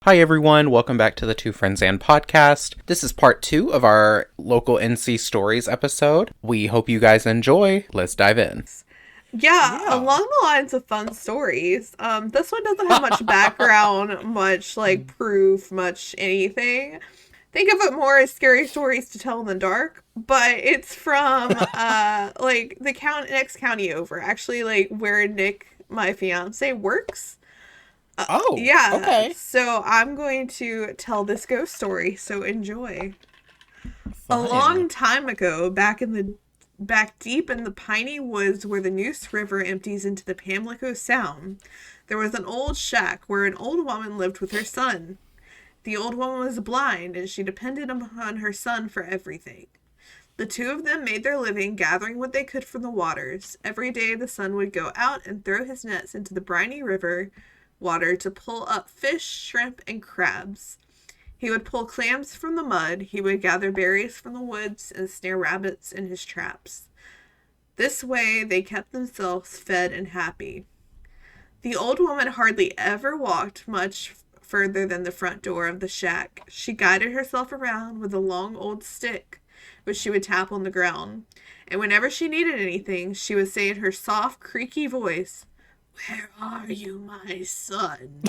Hi everyone, welcome back to the Two Friends and podcast. This is part 2 of our local NC Stories episode. We hope you guys enjoy. Let's dive in. Yeah, along the lines of fun stories, this one doesn't have much background, much proof, much anything. Think of it more as scary stories to tell in the dark, but it's from the next county over, actually, where Nick, my fiance, works. Yeah, Okay. so I'm going to tell this ghost story, so enjoy. A Fun. long time ago, back deep in the piney woods where the Neuse River empties into the Pamlico Sound, there was an old shack where an old woman lived with her son. The old woman was blind, and she depended upon her son for everything. The two of them made their living gathering what they could from the waters. Every day the son would go out and throw his nets into the briny river water to pull up fish, shrimp, and crabs. He would pull clams from the mud, he would gather berries from the woods, and snare rabbits in his traps. This way they kept themselves fed and happy. The old woman hardly ever walked much further than the front door of the shack. She guided herself around with a long old stick, which she would tap on the ground. And whenever she needed anything, she would say in her soft, creaky voice, "Where are you, my son?"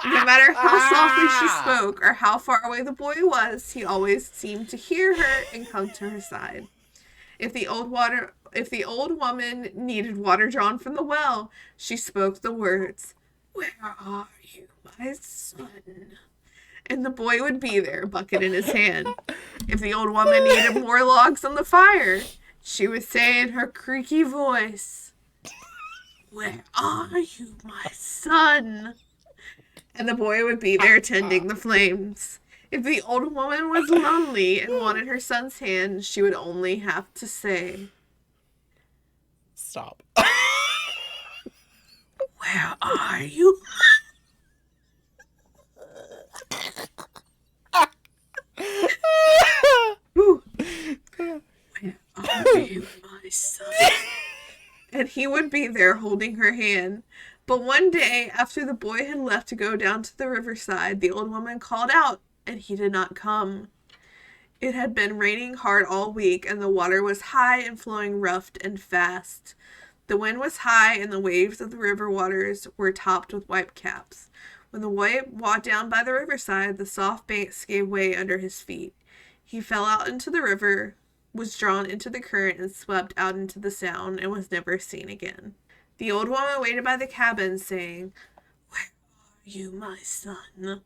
No matter how softly she spoke or how far away the boy was, he always seemed to hear her and come to her side. If the old woman needed water drawn from the well, she spoke the words, "Where are you, my son?" And the boy would be there, bucket in his hand. If the old woman needed more logs on the fire, she would say in her creaky voice, "Where are you, my son?" And the boy would be there tending the flames. If the old woman was lonely and wanted her son's hand, she would only have to say, Stop. "Where are you?" Whew. "Where are you, my son?" And he would be there holding her hand. But one day, after the boy had left to go down to the riverside, the old woman called out, and he did not come. It had been raining hard all week, and the water was high and flowing rough and fast. The wind was high, and the waves of the river waters were topped with whitecaps. When the boy walked down by the riverside, the soft banks gave way under his feet. He fell out into the river, was drawn into the current, and swept out into the Sound, and was never seen again. The old woman waited by the cabin, saying, "Where are you, my son?"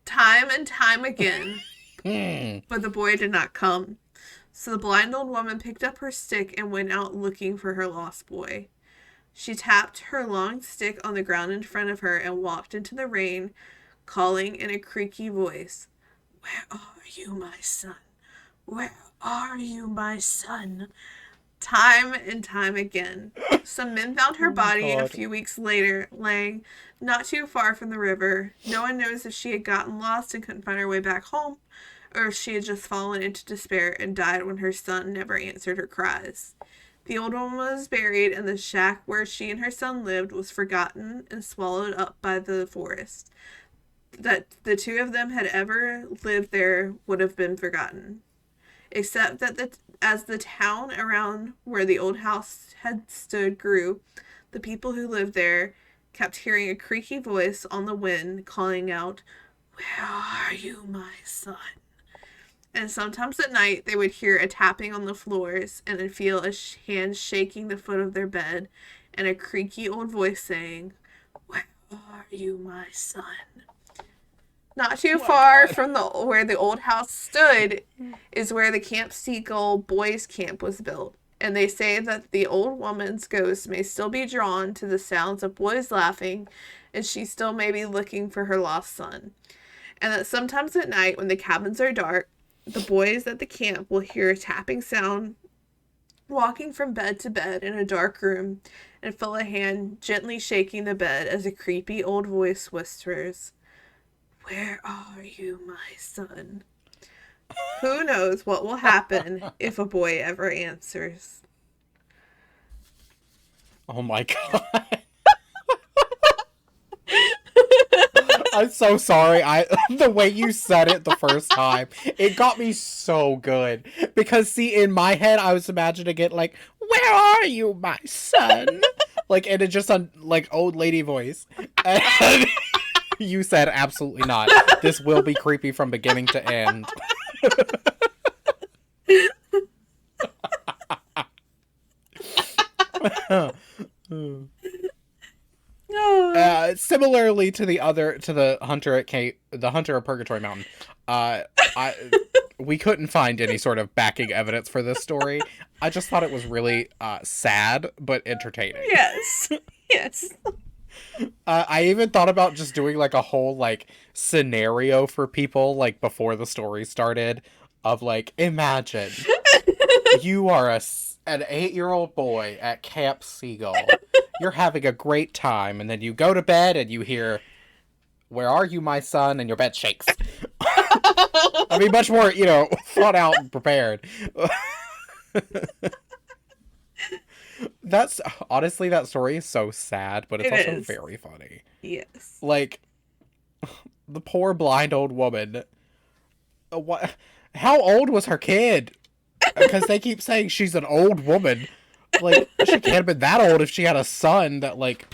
time and time again, but the boy did not come. So the blind old woman picked up her stick and went out looking for her lost boy. She tapped her long stick on the ground in front of her and walked into the rain, calling in a creaky voice, "Where are you, my son? Where are you, my son?" time and time again. Some men found her body, and a few weeks later, laying not too far from the river. No one knows if she had gotten lost and couldn't find her way back home, or if she had just fallen into despair and died when her son never answered her cries. The old woman was buried, and the shack where she and her son lived was forgotten and swallowed up by the forest. That the two of them had ever lived there would have been forgotten, except that as the town around where the old house had stood grew, the people who lived there kept hearing a creaky voice on the wind calling out, "Where are you, my son?" And sometimes at night they would hear a tapping on the floors and then feel a hand shaking the foot of their bed and a creaky old voice saying, "Where are you, my son?" Not too far from where the old house stood is where the Camp Seagull boys' camp was built, and they say that the old woman's ghost may still be drawn to the sounds of boys laughing, and she still may be looking for her lost son. And that sometimes at night, when the cabins are dark, the boys at the camp will hear a tapping sound walking from bed to bed in a dark room and feel a hand gently shaking the bed as a creepy old voice whispers, "Where are you, my son?" Who knows what will happen if a boy ever answers. Oh my god. I'm so sorry. The way you said it the first time, it got me so good. Because see, in my head, I was imagining it like, "Where are you, my son?" Like, and it just on like old lady voice. And you said, "Absolutely not. This will be creepy from beginning to end." Similarly to the hunter the hunter of Purgatory Mountain, I we couldn't find any sort of backing evidence for this story. I just thought it was really sad but entertaining. Yes. Yes. I even thought about just doing like a whole like scenario for people like before the story started of like, imagine you are an 8-year-old boy at Camp Seagull. You're having a great time, and then you go to bed and you hear, "Where are you, my son?" and your bed shakes. I mean, much more, thought out and prepared. Honestly, that story is so sad, but it's also very funny. Yes. Like, the poor blind old woman. What? How old was her kid? Because they keep saying she's an old woman. Like, she can't have been that old if she had a son that, like...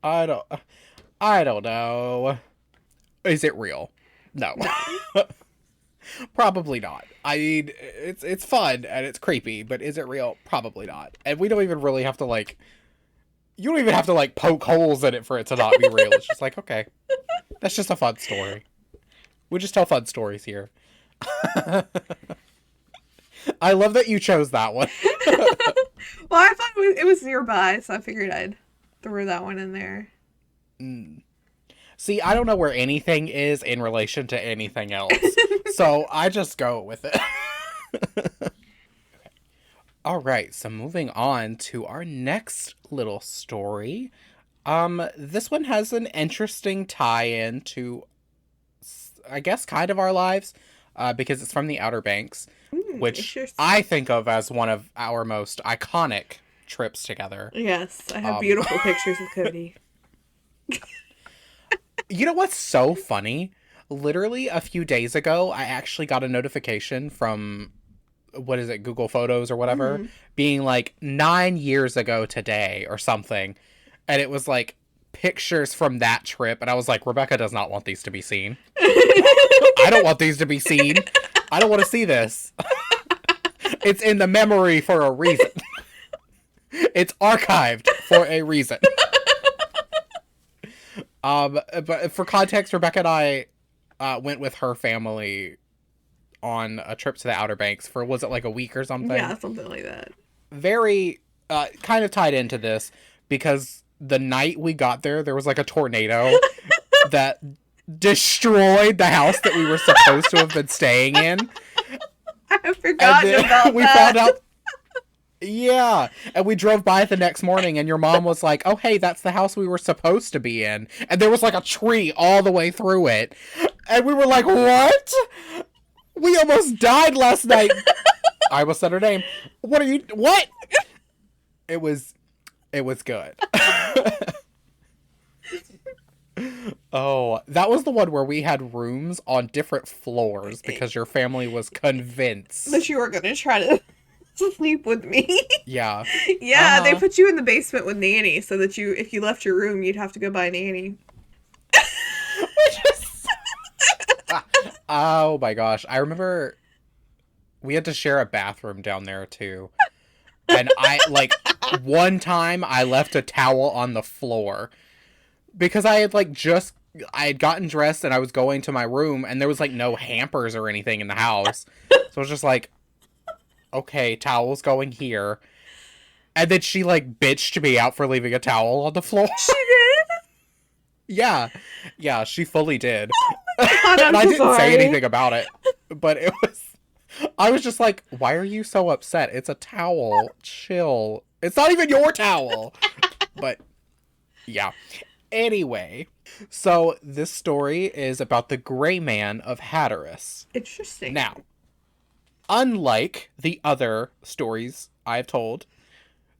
I don't know. Is it real? No. Probably not. I mean, it's fun and it's creepy, but is it real? Probably not. And we don't even really have to, like... You don't even have to, like, poke holes in it for it to not be real. It's just like, okay. That's just a fun story. We just tell fun stories here. I love that you chose that one. Well, I thought it was nearby, so I figured I'd throw that one in there. See, I don't know where anything is in relation to anything else. So I just go with it. Okay. All right, so moving on to our next little story. This one has an interesting tie-in to, I guess, kind of our lives, because it's from the Outer Banks, which I think of as one of our most iconic trips together. Yes, I have beautiful pictures of Cody. You know what's so funny? Literally a few days ago, I actually got a notification from, what is it, Google Photos or whatever, being like 9 years ago today or something. And it was like pictures from that trip. And I was like, Rebecca does not want these to be seen. I don't want these to be seen. I don't want to see this. It's in the memory for a reason. It's archived for a reason. But for context, Rebecca and I went with her family on a trip to the Outer Banks for, was it like a week or something? Yeah, something like that. Very, kind of tied into this, because the night we got there, there was like a tornado that destroyed the house that we were supposed to have been staying in. I forgot about we that. found out. Yeah, and we drove by it the next morning, and your mom was like, "Oh, hey, that's the house we were supposed to be in," and there was like a tree all the way through it, and we were like, "What? We almost died last night." I almost said her name. What? It was good. Oh, that was the one where we had rooms on different floors because your family was convinced that you were going to try to sleep with me. Yeah. Yeah, they put you in the basement with Nanny so that if you left your room, you'd have to go buy Nanny. Oh my gosh. I remember we had to share a bathroom down there too. And one time I left a towel on the floor because I had gotten dressed and I was going to my room and there was like no hampers or anything in the house. So I was just like, okay, towel's going here. And then she like bitched me out for leaving a towel on the floor. She did? Yeah. Yeah, she fully did. God, and I didn't sorry. say anything about it. But I was just like, why are you so upset? It's a towel. Chill. It's not even your towel. But yeah. Anyway, so this story is about the Gray Man of Hatteras. Interesting. Now, unlike the other stories I've told,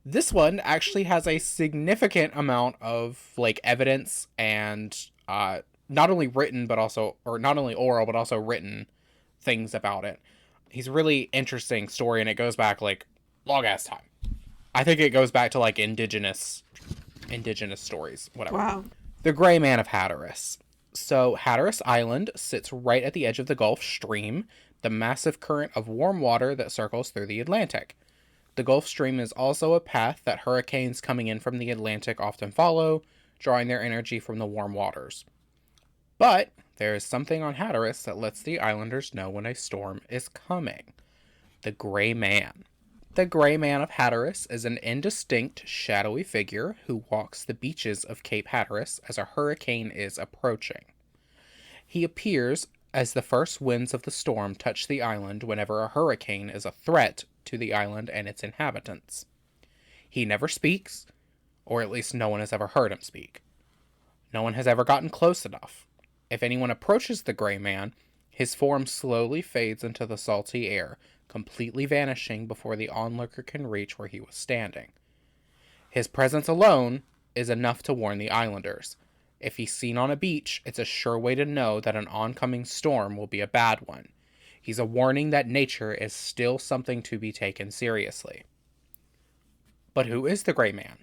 This one actually has a significant amount of like evidence and not only written but also, or not only oral but also written things about it. He's a really interesting story, and it goes back like long ass time. I think it goes back to like indigenous stories, whatever. Wow. The Gray Man of Hatteras. So Hatteras Island sits right at the edge of the Gulf Stream, the massive current of warm water that circles through the Atlantic. The Gulf Stream is also a path that hurricanes coming in from the Atlantic often follow, drawing their energy from the warm waters. But there is something on Hatteras that lets the islanders know when a storm is coming. The Gray Man. The Gray Man of Hatteras is an indistinct, shadowy figure who walks the beaches of Cape Hatteras as a hurricane is approaching. He appears as the first winds of the storm touch the island whenever a hurricane is a threat to the island and its inhabitants. He never speaks, or at least no one has ever heard him speak. No one has ever gotten close enough. If anyone approaches the Gray Man, his form slowly fades into the salty air, completely vanishing before the onlooker can reach where he was standing. His presence alone is enough to warn the islanders. If he's seen on a beach, it's a sure way to know that an oncoming storm will be a bad one. He's a warning that nature is still something to be taken seriously. But who is the Gray Man?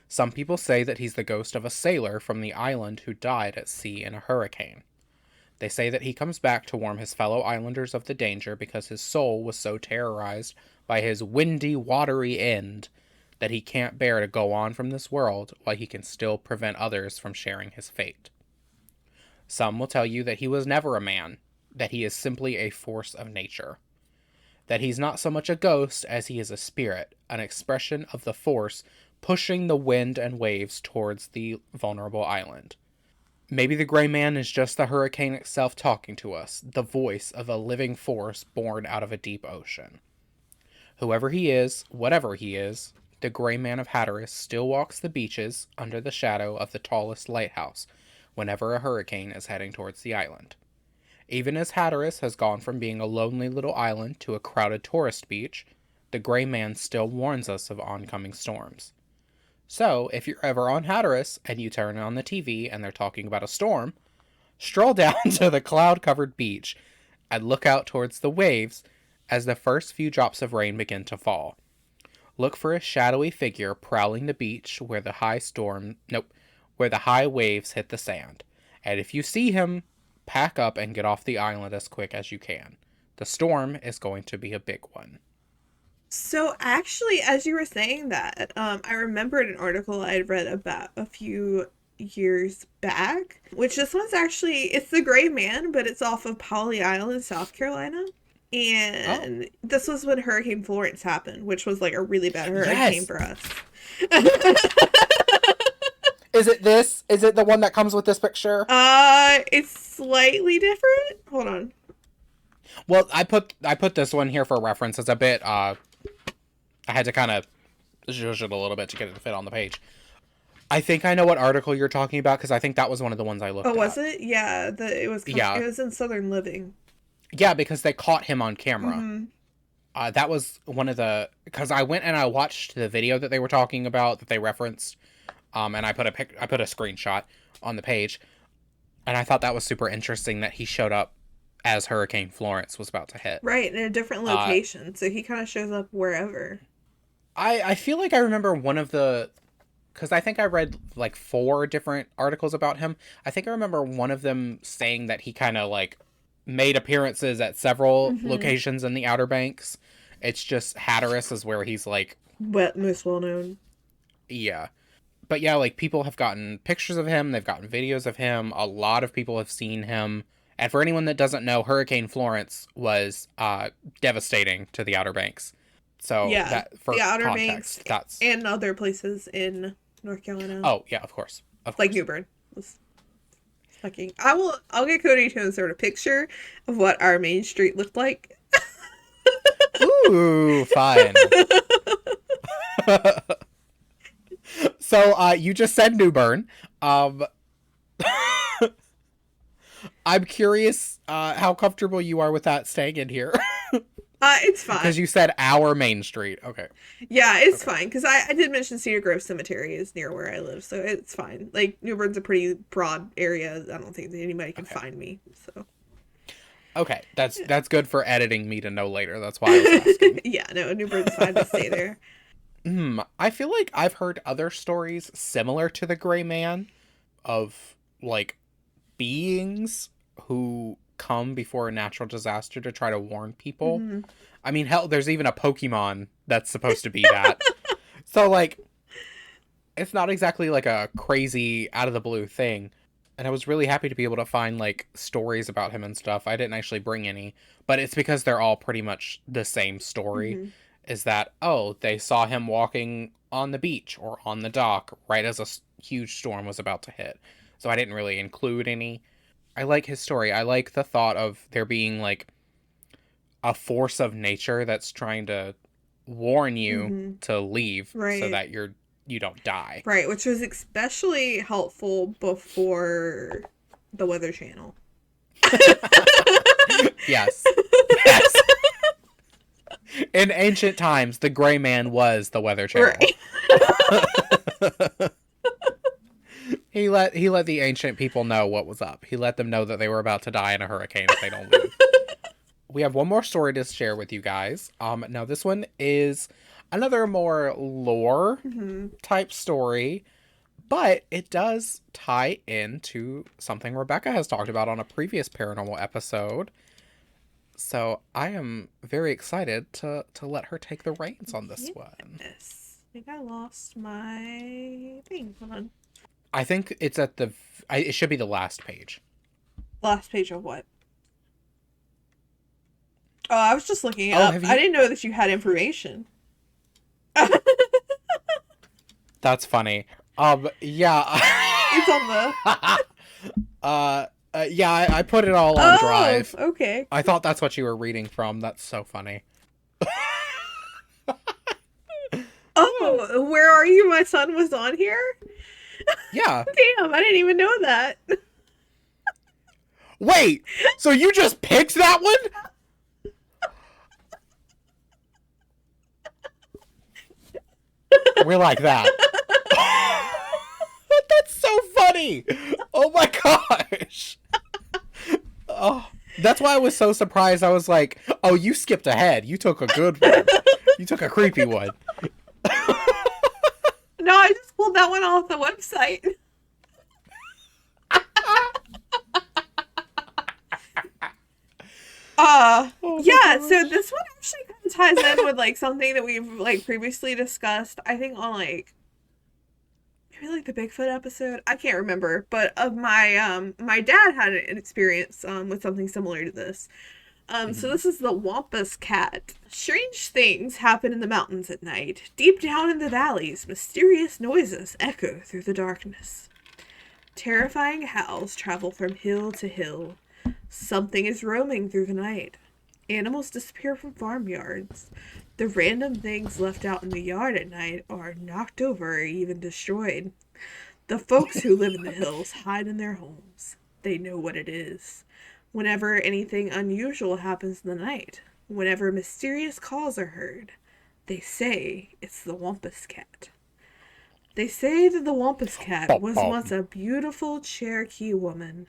Some people say that he's the ghost of a sailor from the island who died at sea in a hurricane. They say that he comes back to warn his fellow islanders of the danger because his soul was so terrorized by his windy, watery end that he can't bear to go on from this world while he can still prevent others from sharing his fate. Some will tell you that he was never a man, that he is simply a force of nature. That he's not so much a ghost as he is a spirit, an expression of the force pushing the wind and waves towards the vulnerable island. Maybe the Gray Man is just the hurricane itself talking to us, the voice of a living force born out of a deep ocean. Whoever he is, whatever he is, the Gray Man of Hatteras still walks the beaches under the shadow of the tallest lighthouse whenever a hurricane is heading towards the island. Even as Hatteras has gone from being a lonely little island to a crowded tourist beach, the Gray Man still warns us of oncoming storms. So, if you're ever on Hatteras and you turn on the TV and they're talking about a storm, stroll down to the cloud-covered beach and look out towards the waves as the first few drops of rain begin to fall. Look for a shadowy figure prowling the beach where the high waves hit the sand. And if you see him, pack up and get off the island as quick as you can. The storm is going to be a big one. So actually, as you were saying that, I remembered an article I'd read about a few years back, which this one's actually, it's the Gray Man, but it's off of Polly Island, South Carolina. And this was when Hurricane Florence happened, which was like a really bad hurricane for us. Is it this? Is it the one that comes with this picture? It's slightly different. Hold on. Well, I put this one here for reference. It's a bit, I had to kind of zhuzh it a little bit to get it to fit on the page. I think I know what article you're talking about because I think that was one of the ones I looked at. Oh, was it? Yeah, it was in Southern Living. Yeah, because they caught him on camera. Mm-hmm. That was one of the, because I went and I watched the video that they were talking about that they referenced, and I put a screenshot on the page, and I thought that was super interesting that he showed up as Hurricane Florence was about to hit. Right, in a different location, so he kind of shows up wherever. I feel like I remember one of the, because I think I read like 4 different articles about him. I think I remember one of them saying that he kind of like made appearances at several locations in the Outer Banks. It's just Hatteras is where he's like most well known. Yeah. But yeah, like people have gotten pictures of him, they've gotten videos of him, a lot of people have seen him. And for anyone that doesn't know, Hurricane Florence was devastating to the Outer Banks. So yeah, that, for the Outer context, Banks and other places in North Carolina. Oh yeah, of course. Like New Bern. Fucking, I'll get Cody to insert a picture of what our main street looked like. Ooh, fine. So you just said New Bern. I'm curious how comfortable you are with that staying in here. It's fine. Because you said our main street. Okay. Yeah, it's fine. Because I did mention Cedar Grove Cemetery is near where I live, so it's fine. Like, New Bern's a pretty broad area. I don't think that anybody can find me, so. Okay, that's good for editing me to know later. That's why I was asking. Yeah, no, New Bern's fine to stay there. I feel like I've heard other stories similar to the Gray Man of, like, beings who come before a natural disaster to try to warn people. Mm-hmm. I mean, hell, there's even a Pokemon that's supposed to be that. So, like, it's not exactly like a crazy out of the blue thing. And I was really happy to be able to find, like, stories about him and stuff. I didn't actually bring any, but it's because they're all pretty much the same story. Mm-hmm. Is that, oh, they saw him walking on the beach or on the dock right as a huge storm was about to hit. So I didn't really include any. I like his story. I like the thought of there being, like, a force of nature that's trying to warn you to leave so that you don't die. Right, which was especially helpful before the Weather Channel. Yes. Yes. In ancient times, the Gray Man was the Weather Channel. Right. He let the ancient people know what was up. He let them know that they were about to die in a hurricane if they don't leave. We have one more story to share with you guys. Now this one is another more lore type story, but it does tie into something Rebecca has talked about on a previous paranormal episode. So I am very excited to let her take the reins on this one. Yes. I think I lost my thing. Hold on. I think it's at it should be the last page. Last page of what? Oh, I was just looking it up. I didn't know that you had information. That's funny. Yeah. It's on the... yeah, I put it all on Drive. Okay. I thought that's what you were reading from. That's so funny. Oh, where are you? My son was on here? Yeah. Damn, I didn't even know that. Wait, so you just picked that one? We're like that. That's so funny. Oh my gosh. Oh, that's why I was so surprised. I was like, oh, you skipped ahead. You took a good one. You took a creepy one. No, I just pulled that one off the website. Yeah, so this one actually kind of ties in with, like, something that we've, like, previously discussed. I think on, like, maybe, like, the Bigfoot episode. I can't remember. But of my dad had an experience, with something similar to this. So this is the Wampus cat. Strange things happen in the mountains at night. Deep down in the valleys, mysterious noises echo through the darkness. Terrifying howls travel from hill to hill. Something is roaming through the night. Animals disappear from farmyards. The random things left out in the yard at night are knocked over or even destroyed. The folks who live in the hills hide in their homes. They know what it is. Whenever anything unusual happens in the night, whenever mysterious calls are heard, they say it's the Wampus cat. They say that the Wampus cat was once a beautiful Cherokee woman.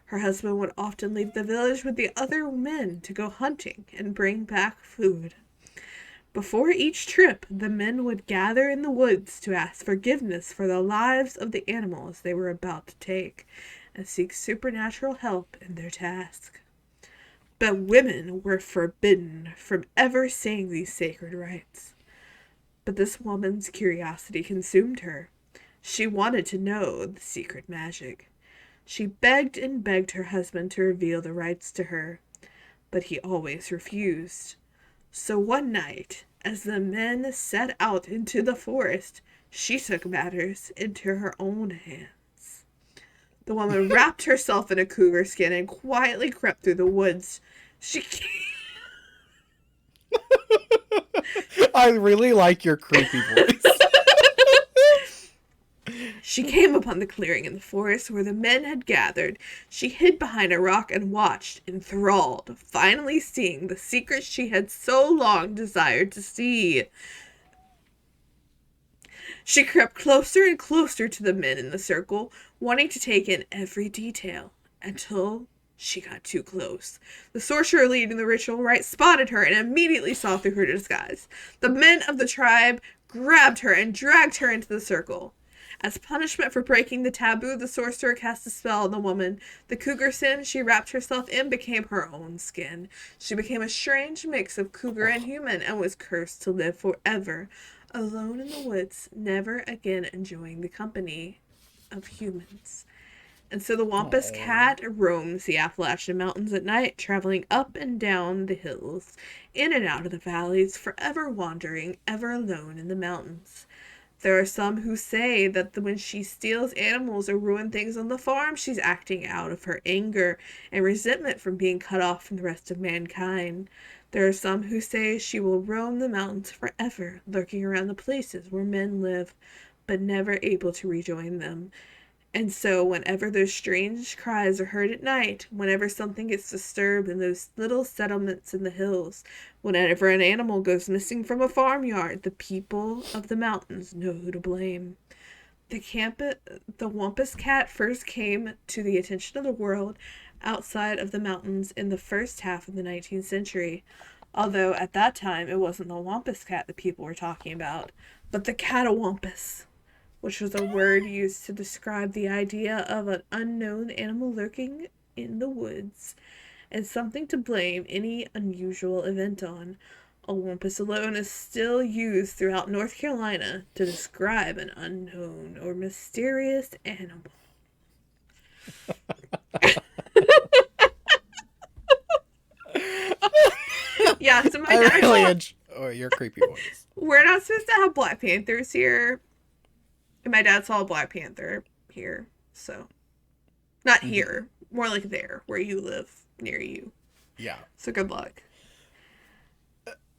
Her husband would often leave the village with the other men to go hunting and bring back food. Before each trip, the men would gather in the woods to ask forgiveness for the lives of the animals they were about to take and seek supernatural help in their task. But women were forbidden from ever saying these sacred rites. But this woman's curiosity consumed her. She wanted to know the secret magic. She begged and begged her husband to reveal the rites to her, but he always refused. So one night, as the men set out into the forest, she took matters into her own hands. The woman wrapped herself in a cougar skin and quietly crept through the woods. I really like your creepy voice. She came upon the clearing in the forest where the men had gathered. She hid behind a rock and watched, enthralled, finally seeing the secret she had so long desired to see. She crept closer and closer to the men in the circle, wanting to take in every detail, until she got too close. The sorcerer leading the ritual rite spotted her and immediately saw through her disguise. The men of the tribe grabbed her and dragged her into the circle. As punishment for breaking the taboo, the sorcerer cast a spell on the woman. The cougar sin she wrapped herself in became her own skin. She became a strange mix of cougar and human and was cursed to live forever, alone in the woods, never again enjoying the company of humans. And so the Wampus cat roams the Appalachian Mountains at night, traveling up and down the hills, in and out of the valleys, forever wandering, ever alone in the mountains. There are some who say that when she steals animals or ruins things on the farm, she's acting out of her anger and resentment from being cut off from the rest of mankind. There are some who say she will roam the mountains forever, lurking around the places where men live, but never able to rejoin them. And so whenever those strange cries are heard at night, whenever something gets disturbed in those little settlements in the hills, whenever an animal goes missing from a farmyard, the people of the mountains know who to blame. The Wampus cat first came to the attention of the world outside of the mountains in the first half of the 19th century, although at that time it wasn't the Wampus cat that people were talking about, but the catawampus, which was a word used to describe the idea of an unknown animal lurking in the woods, and something to blame any unusual event on. A wampus alone is still used throughout North Carolina to describe an unknown or mysterious animal. Yeah, so my dad really enjoy your creepy voice. We're not supposed to have Black Panthers here. And my dad saw a Black Panther here, so. Not here. More like there, where you live, near you. Yeah. So good luck.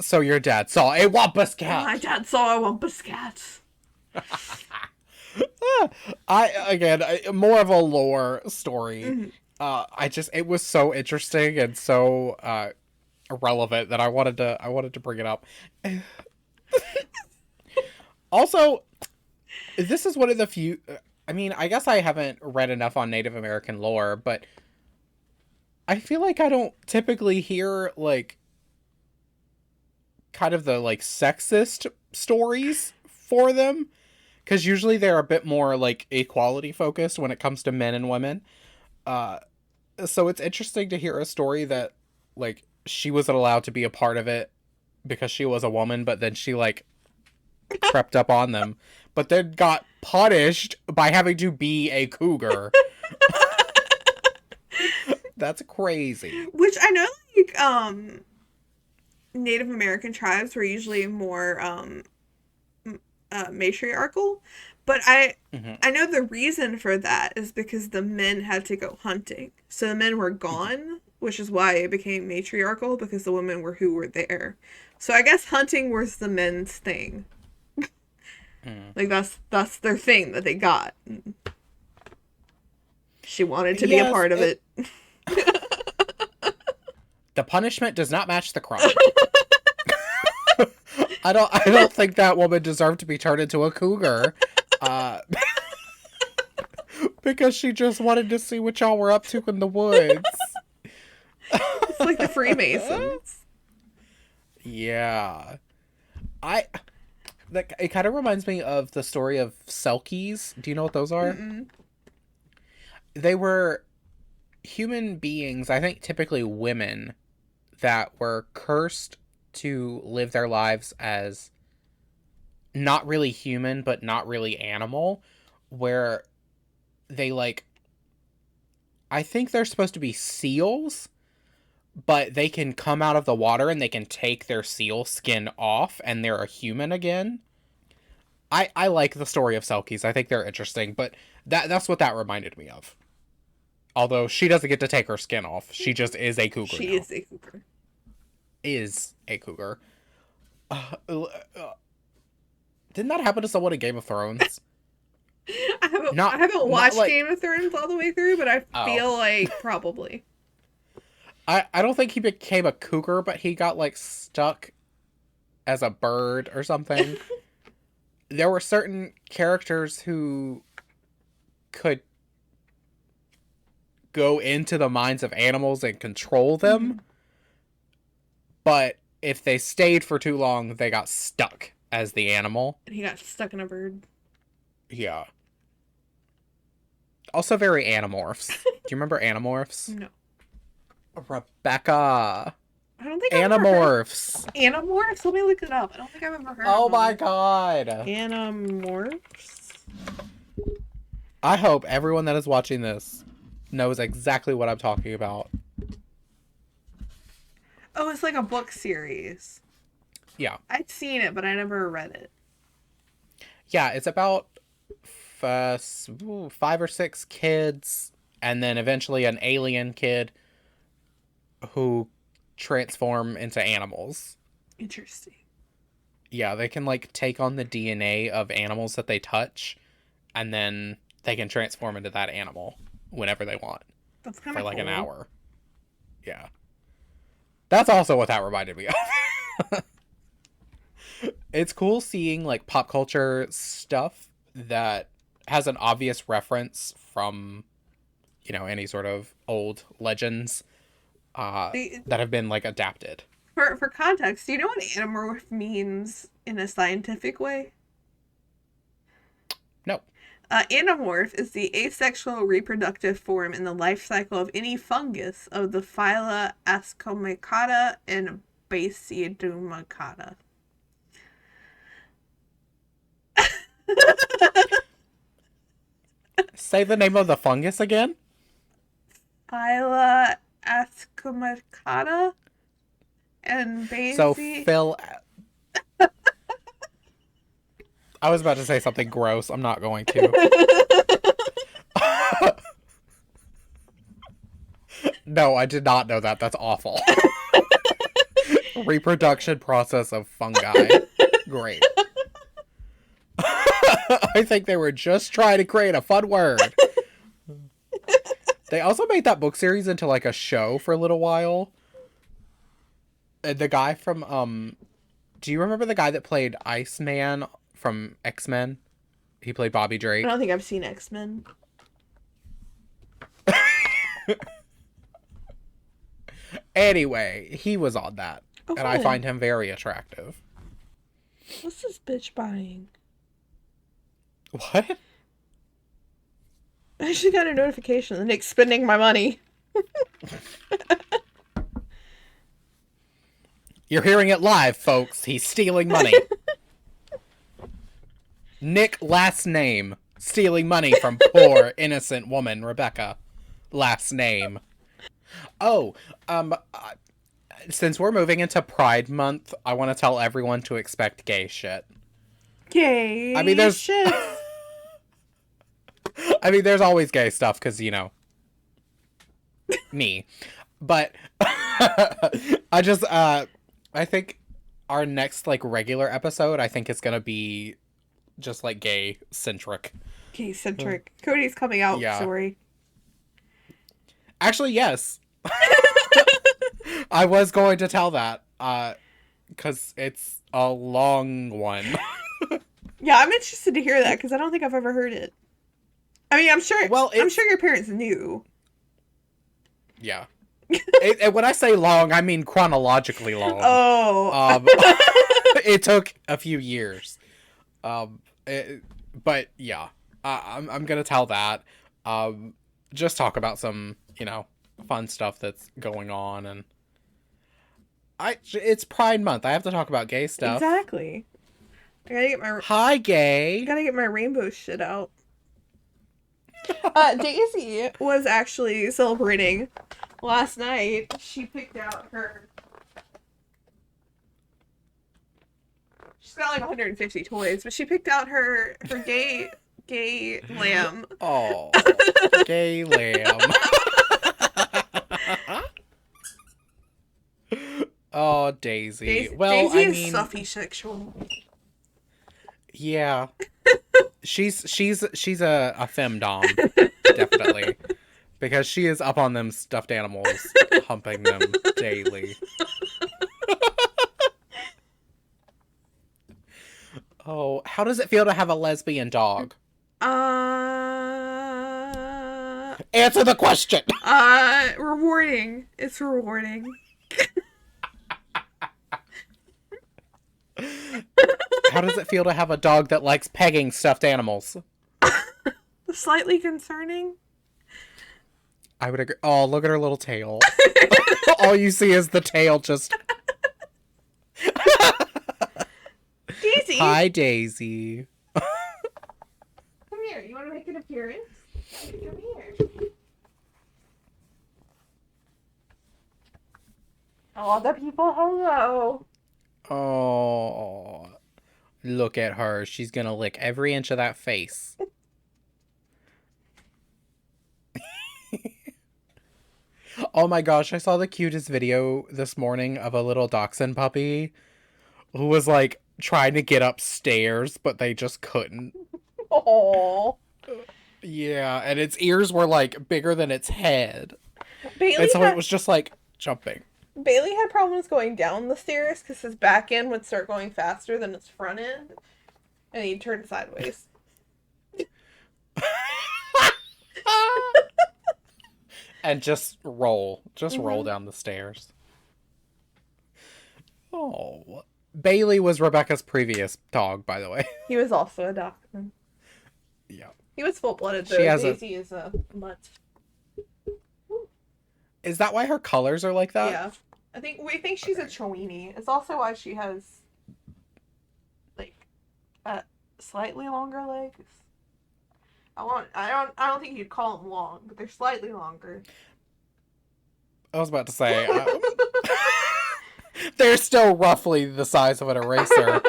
So your dad saw a Wampus cat. My dad saw a Wampus cat. More of a lore story. It was so interesting and so relevant that I wanted to bring it up. Also, this is one of the few. I mean, I guess I haven't read enough on Native American lore, but I feel like I don't typically hear like kind of the like sexist stories for them, because usually they're a bit more like equality focused when it comes to men and women. So it's interesting to hear a story that like she wasn't allowed to be a part of it because she was a woman, but then she like crept up on them, but then got punished by having to be a cougar. That's crazy. Which I know, like, Native American tribes were usually more matriarchal, but I know the reason for that is because the men had to go hunting, so the men were gone, which is why it became matriarchal, because the women were who were there. So I guess hunting was the men's thing. Like that's their thing that they got. She wanted to be a part of it. The punishment does not match the crime. I don't think that woman deserved to be turned into a cougar. Because she just wanted to see what y'all were up to in the woods. It's like the Freemasons. Yeah. It kind of reminds me of the story of Selkies. Do you know what those are? Mm-mm. They were human beings, I think typically women, that were cursed to live their lives as not really human, but not really animal, where they like, I think they're supposed to be seals, but they can come out of the water and they can take their seal skin off and they're a human again. I like the story of Selkies. I think they're interesting, but that's what that reminded me of. Although she doesn't get to take her skin off. She just is a cougar. She is a cougar. Is a cougar. Didn't that happen to someone in Game of Thrones? Not I haven't not watched like Game of Thrones all the way through, but I oh. feel like probably. I don't think he became a cougar, but he got like stuck as a bird or something. There were certain characters who could go into the minds of animals and control them, but if they stayed for too long, they got stuck as the animal. And he got stuck in a bird. Yeah. Also very Animorphs. Do you remember Animorphs? No. Rebecca. I don't think I've ever heard Animorphs. Animorphs? Let me look it up. I don't think I've ever heard Oh of my them. god. Animorphs? I hope everyone that is watching this knows exactly what I'm talking about. Oh, it's like a book series. Yeah. I'd seen it, but I never read it. Yeah, it's about 5 or 6 kids, and then eventually an alien kid who transform into animals. Interesting. Yeah, they can like take on the DNA of animals that they touch, and then they can transform into that animal whenever they want. That's kind of for like cool. an hour. Yeah. That's also what that reminded me of. It's cool seeing like pop culture stuff that has an obvious reference from, you know, any sort of old legends that have been like adapted. For context, do you know what animorph means in a scientific way? No. Anamorph is the asexual reproductive form in the life cycle of any fungus of the phyla Ascomycota and Basidiomycota. Say the name of the fungus again? Phyla Ascomycota and So, Basi... Phil... I was about to say something gross. I'm not going to. No, I did not know that. That's awful. Reproduction process of fungi. Great. I think they were just trying to create a fun word. They also made that book series into like a show for a little while. The guy from do you remember the guy that played Iceman from X-Men? He played Bobby Drake. I don't think I've seen X-Men. Anyway, he was on that. Oh, and I fun. find him very attractive. What's this bitch buying? What? I actually got a notification that Nick's spending my money. You're hearing it live, folks. He's stealing money. Nick, last name. Stealing money from poor, innocent woman, Rebecca. Last name. Oh, since we're moving into Pride Month, I want to tell everyone to expect gay shit. Gay I mean, there's shit. I mean, there's always gay stuff, because, you know, me. But, I think our next, like, regular episode, I think it's gonna be just, like, gay-centric. Gay-centric. Cody's coming out, Yeah. sorry. Actually, yes. I was going to tell that, because it's a long one. Yeah, I'm interested to hear that, because I don't think I've ever heard it. I mean, I'm sure your parents knew. Yeah. And when I say long, I mean chronologically long. Oh. It took a few years. But yeah, I'm gonna tell that. Just talk about some, you know, fun stuff that's going on, and it's Pride Month. I have to talk about gay stuff. Exactly. I gotta get my Hi, gay. I gotta get my rainbow shit out. Daisy was actually celebrating last night. She picked out her. She's got like 150 toys, but she picked out her gay lamb. Oh, gay lamb. Oh, Daisy. Well, Daisy I is mean, stuffy sexual. yeah. She's a femdom, definitely. Because she is up on them stuffed animals, humping them daily. Oh, how does it feel to have a lesbian dog? Answer the question! Rewarding. It's rewarding. How does it feel to have a dog that likes pegging stuffed animals? Slightly concerning. I would agree. Oh, look at her little tail. All you see is the tail just... Daisy! Hi, Daisy. Come here. You want to make an appearance? Come here. Oh, the people, hello. Oh, look at her. She's gonna lick every inch of that face. Oh my gosh, I saw the cutest video this morning of a little dachshund puppy who was like trying to get upstairs, but they just couldn't. Oh. Yeah, and its ears were like bigger than its head. Bailey And so it was just like jumping. Bailey had problems going down the stairs because his back end would start going faster than his front end, and he'd turn sideways. And just roll down the stairs. Oh, Bailey was Rebecca's previous dog, by the way. He was also a dachshund. Yeah. He was full-blooded, though. Daisy is a mutt. Is that why her colors are like that? Yeah. We think she's a Chiweenie. It's also why she has, like, slightly longer legs. I don't think you'd call them long, but they're slightly longer. I was about to say, they're still roughly the size of an eraser.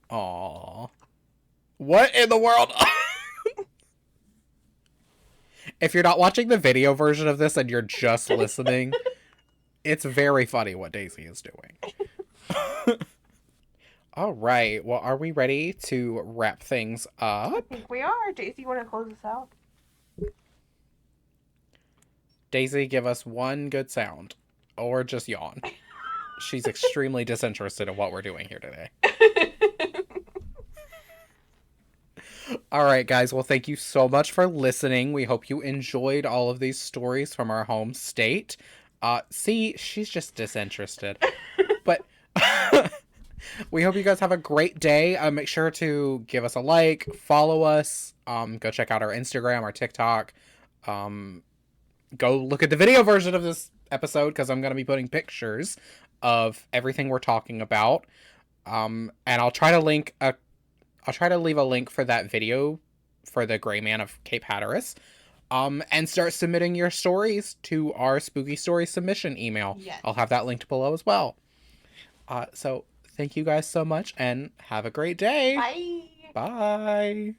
Aww. What in the world? If you're not watching the video version of this and you're just listening, it's very funny what Daisy is doing. All right. Well, are we ready to wrap things up? I think we are. Daisy, you want to close us out? Daisy, give us one good sound. Or just yawn. She's extremely disinterested in what we're doing here today. All right, guys. Well, thank you so much for listening. We hope you enjoyed all of these stories from our home state. See, she's just disinterested. But we hope you guys have a great day. Make sure to give us a like, follow us, go check out our Instagram, our TikTok. Go look at the video version of this episode because I'm going to be putting pictures of everything we're talking about. And I'll try to leave a link for that video for the Gray Man of Cape Hatteras. And start submitting your stories to our spooky story submission email. Yes. I'll have that linked below as well. So thank you guys so much and have a great day. Bye. Bye.